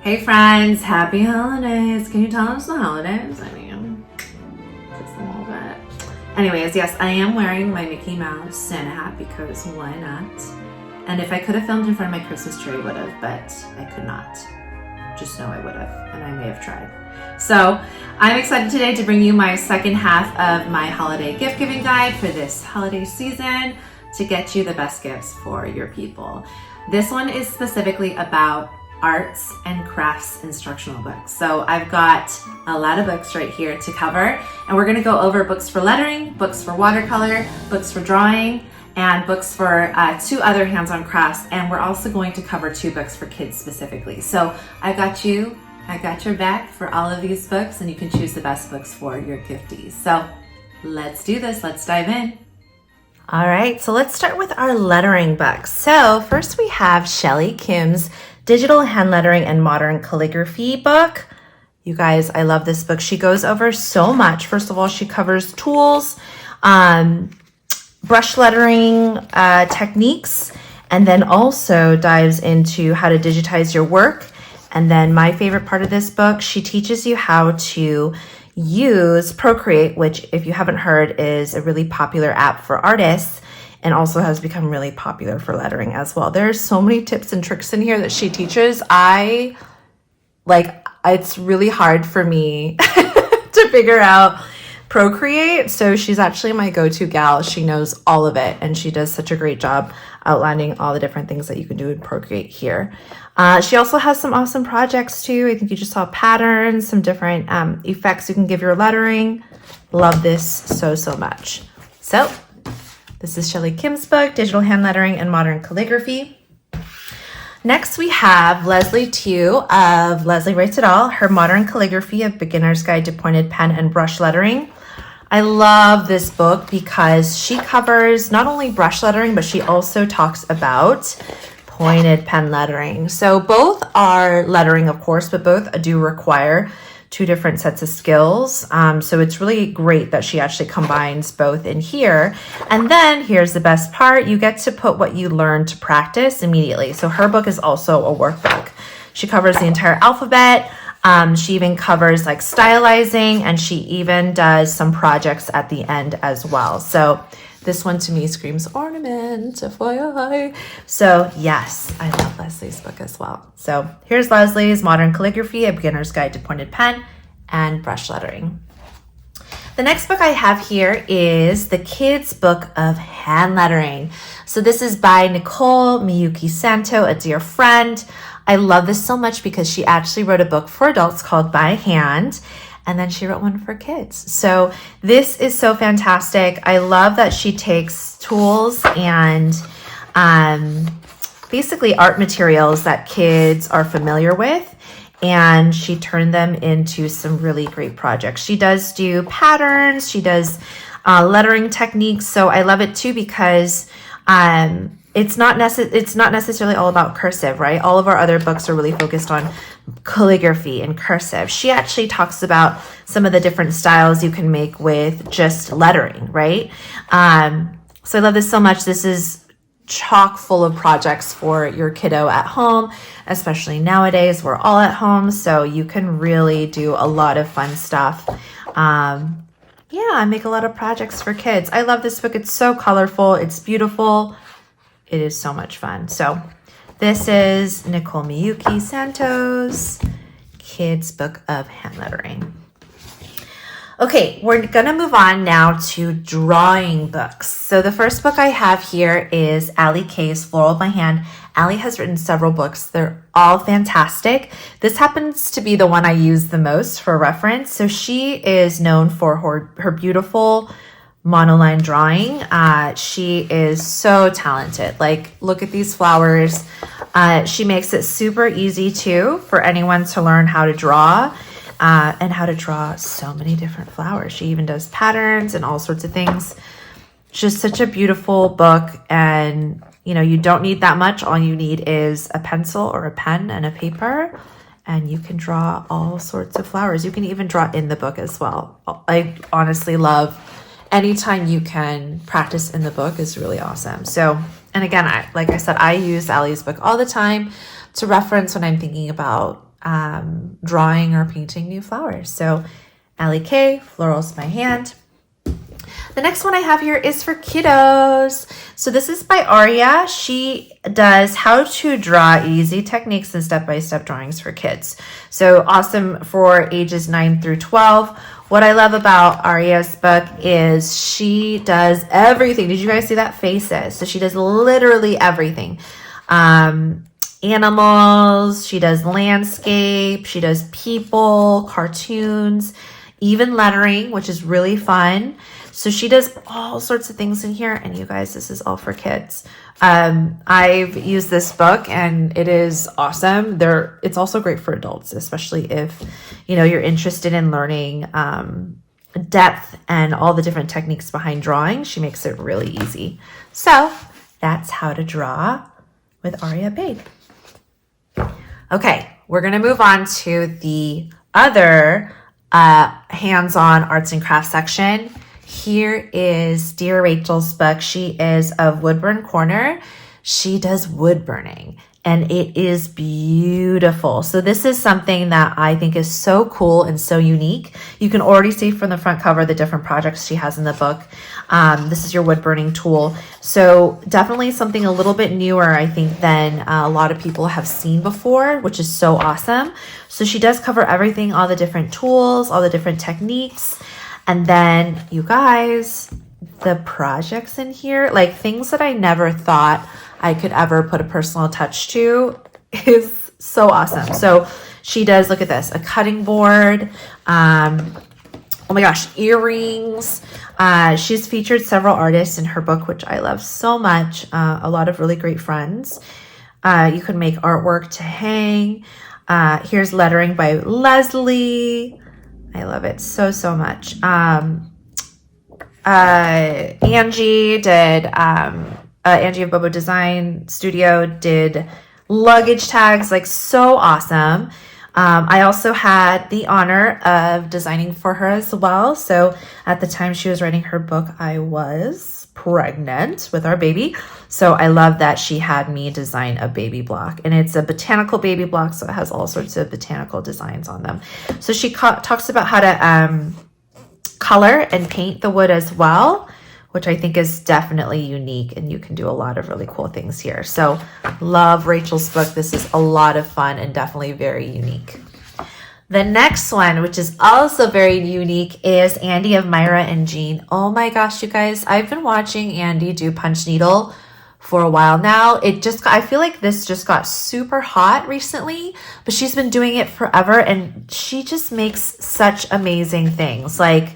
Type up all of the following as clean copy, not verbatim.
Hey friends, happy holidays. Can you tell us the holidays? I mean, just a little bit. Anyways, yes, I am wearing my Mickey Mouse Santa hat because why not? And if I could have filmed in front of my Christmas tree, I would have, but I could not. Just know I would have, and I may have tried. So I'm excited today to bring you my second half of my holiday gift giving guide for this holiday season to get you the best gifts for your people. This one is specifically about arts and crafts instructional books. So I've got a lot of books right here to cover, and we're gonna go over books for lettering, books for watercolor, books for drawing, and books for 2 other hands-on crafts. And we're also going to cover 2 books for kids specifically. So I got your back for all of these books, and you can choose the best books for your gifties. So let's do this, let's dive in. All right, so let's start with our lettering books. So first we have Shelly Kim's Digital Hand Lettering and Modern Calligraphy book. You guys, I love this book. She goes over so much. First of all, she covers tools, brush lettering techniques, and then also dives into how to digitize your work. And then my favorite part of this book, she teaches you how to use Procreate, which if you haven't heard is a really popular app for artists and also has become really popular for lettering as well. There's so many tips and tricks in here that she teaches. It's really hard for me to figure out Procreate. So she's actually my go-to gal. She knows all of it, and she does such a great job outlining all the different things that you can do in Procreate here. She also has some awesome projects too. I think you just saw patterns, some different effects you can give your lettering. Love this so much. So this is Shelly Kim's book, Digital Hand Lettering and Modern Calligraphy. Next, we have Leslie Tieu of Leslie Writes It All, her Modern Calligraphy, A Beginner's Guide to Pointed Pen and Brush Lettering. I love this book because she covers not only brush lettering, but she also talks about pointed pen lettering. So both are lettering, of course, but both do require 2 different sets of skills. So it's really great that she actually combines both in here. And then here's the best part. You get to put what you learn to practice immediately. So her book is also a workbook. She covers the entire alphabet. She even covers like stylizing, and she even does some projects at the end as well. So this one to me screams ornament, FYI. So yes, I love Leslie's book as well. So here's Leslie's Modern Calligraphy, A Beginner's Guide to Pointed Pen and Brush Lettering. The next book I have here is the Kids Book of Hand Lettering. So this is by Nicole Miyuki Santo, a dear friend. I love this so much because she actually wrote a book for adults called By Hand, and then she wrote one for kids. So this is so fantastic. I love that she takes tools and basically art materials that kids are familiar with, and she turned them into some really great projects. She does do patterns. She does lettering techniques. So I love it too because it's not necessarily all about cursive, right? All of our other books are really focused on calligraphy and cursive. She actually talks about some of the different styles you can make with just lettering, right? So I love this so much. This is chock full of projects for your kiddo at home, especially nowadays. We're all at home, so you can really do a lot of fun stuff. I make a lot of projects for kids. I love this book. It's so colorful. It's beautiful. It is so much fun. So this is Nicole Miyuki Santo's Kids Book of Hand Lettering. Okay, we're going to move on now to drawing books. So the first book I have here is Alli K's Floral by Hand. Alli has written several books. They're all fantastic. This happens to be the one I use the most for reference. So she is known for her beautiful monoline drawing. She is so talented. Like, look at these flowers. She makes it super easy too for anyone to learn how to draw and how to draw so many different flowers. She even does patterns and all sorts of things. Just such a beautiful book, and you don't need that much. All you need is a pencil or a pen and a paper, and you can draw all sorts of flowers. You can even draw in the book as well. I honestly love anytime you can practice in the book is really awesome. So, and again, like I said, I use Alli's book all the time to reference when I'm thinking about drawing or painting new flowers. So Alli K, Florals by Hand. The next one I have here is for kiddos. So this is by Aaria. She does how to draw easy techniques and step-by-step drawings for kids. So awesome for ages 9 through 12. What I love about Aria's book is she does everything. Did you guys see that? Faces. So she does literally everything. Animals, she does landscape, she does people, cartoons, even lettering, which is really fun. So she does all sorts of things in here. And you guys, this is all for kids. I've used this book and it is awesome. It's also great for adults, especially if, you know, you're interested in learning depth and all the different techniques behind drawing. She makes it really easy. So that's how to draw with Aaria Baid. Okay, we're going to move on to the other hands-on arts and crafts section. Here is Dear Rachel's book. She is of Woodburn Corner. She does wood burning and it is beautiful. So this is something that I think is so cool and so unique. You can already see from the front cover the different projects she has in the book. This is your wood burning tool. So definitely something a little bit newer, I think, than a lot of people have seen before, which is so awesome. So she does cover everything, all the different tools, all the different techniques. And then you guys, the projects in here, like things that I never thought I could ever put a personal touch to, is so awesome. So she does, look at this, a cutting board. Oh my gosh, earrings. She's featured several artists in her book, which I love so much. A lot of really great friends. You can make artwork to hang. Here's lettering by Leslie. I love it so, so much. Angie did, Angie of Bobo Design Studio did luggage tags, like so awesome. I also had the honor of designing for her as well. So at the time she was writing her book, I was pregnant with our baby. So I love that she had me design a baby block, and it's a botanical baby block. So it has all sorts of botanical designs on them. So she talks about how to color and paint the wood as well, which I think is definitely unique, and you can do a lot of really cool things here. So love Rachel's book. This is a lot of fun and definitely very unique. The next one, which is also very unique, is Andie of Myra and Jean. Oh my gosh, you guys, I've been watching Andie do punch needle for a while now. I feel like this just got super hot recently, but she's been doing it forever and she just makes such amazing things. Like,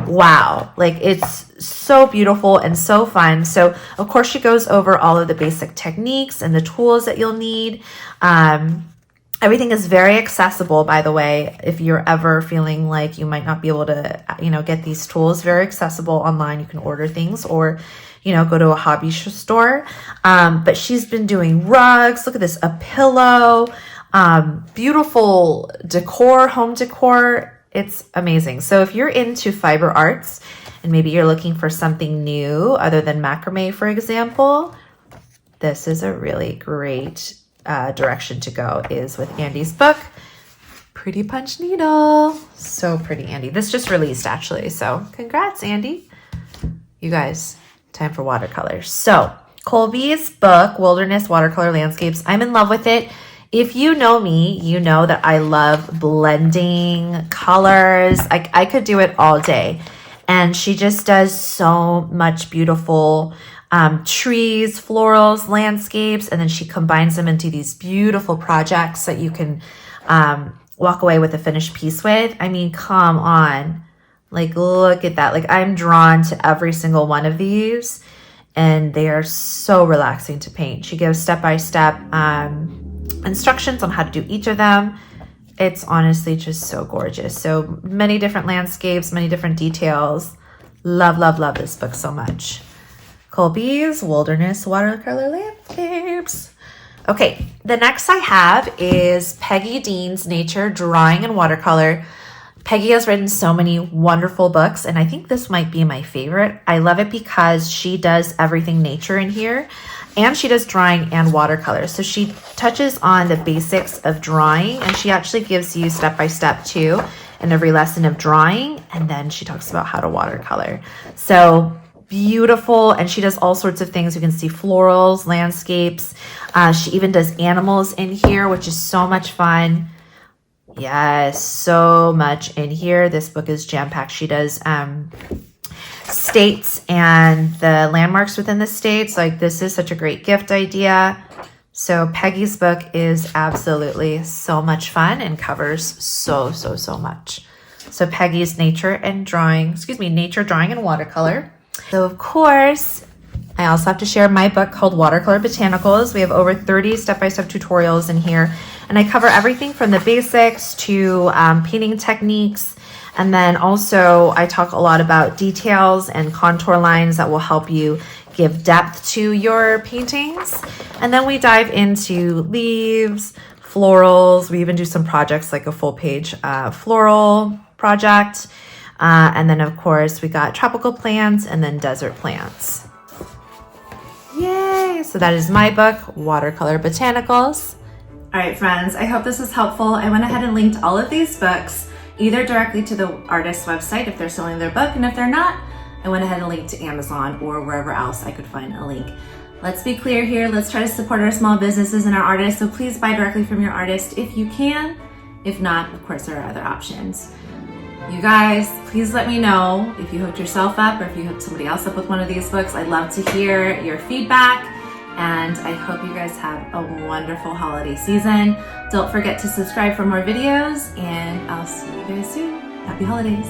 wow, like it's so beautiful and so fun. So of course she goes over all of the basic techniques and the tools that you'll need. Everything is very accessible, by the way. If you're ever feeling like you might not be able to, get these tools, very accessible online. You can order things or, go to a hobby store. But she's been doing rugs. Look at this, a pillow, beautiful decor, home decor. It's amazing. So if you're into fiber arts and maybe you're looking for something new other than macrame, for example, this is a really great direction to go, is with Andie's book, Pretty Punch Needle. So pretty, Andie. This just released actually. So congrats, Andie. You guys, time for watercolors. So Kolbie's book, Wilderness Watercolor Landscapes. I'm in love with it. If you know me, you know that I love blending colors. I could do it all day. And she just does so much beautiful trees, florals, landscapes, and then she combines them into these beautiful projects that you can walk away with a finished piece with. I mean, come on. Like, look at that. Like, I'm drawn to every single one of these, and they are so relaxing to paint. She gives step-by-step instructions on how to do each of them. It's honestly just so gorgeous. So many different landscapes, many different details. Love, love, love this book so much. Kolbie's Wilderness Watercolor Landscapes. Okay, the next I have is Peggy Dean's Nature Drawing and Watercolor. Peggy has written so many wonderful books, and I think this might be my favorite. I love it because she does everything nature in here, and she does drawing and watercolor. So she touches on the basics of drawing, and she actually gives you step-by-step too in every lesson of drawing, and then she talks about how to watercolor. So beautiful, and she does all sorts of things. You can see florals, landscapes. She even does animals in here, which is so much fun. Yes, so much in here. This book is jam-packed. She does states and the landmarks within the states. Like, this is such a great gift idea. So Peggy's book is absolutely so much fun and covers so much. So Peggy's nature, drawing, and watercolor. So of course, I also have to share my book called Watercolor Botanicals. We have over 30 step-by-step tutorials in here, and I cover everything from the basics to painting techniques. And then also I talk a lot about details and contour lines that will help you give depth to your paintings. And then we dive into leaves, florals. We even do some projects like a full page floral project. And then of course we got tropical plants and then desert plants. Yay! So that is my book, Watercolor Botanicals. All right, friends, I hope this was helpful. I went ahead and linked all of these books either directly to the artist's website if they're selling their book, and if they're not, I went ahead and linked to Amazon or wherever else I could find a link. Let's be clear here. Let's try to support our small businesses and our artists, so please buy directly from your artist if you can. If not, of course, there are other options. You guys, please let me know if you hooked yourself up or if you hooked somebody else up with one of these books. I'd love to hear your feedback, and I hope you guys have a wonderful holiday season. Don't forget to subscribe for more videos, and I'll see you guys soon. Happy holidays.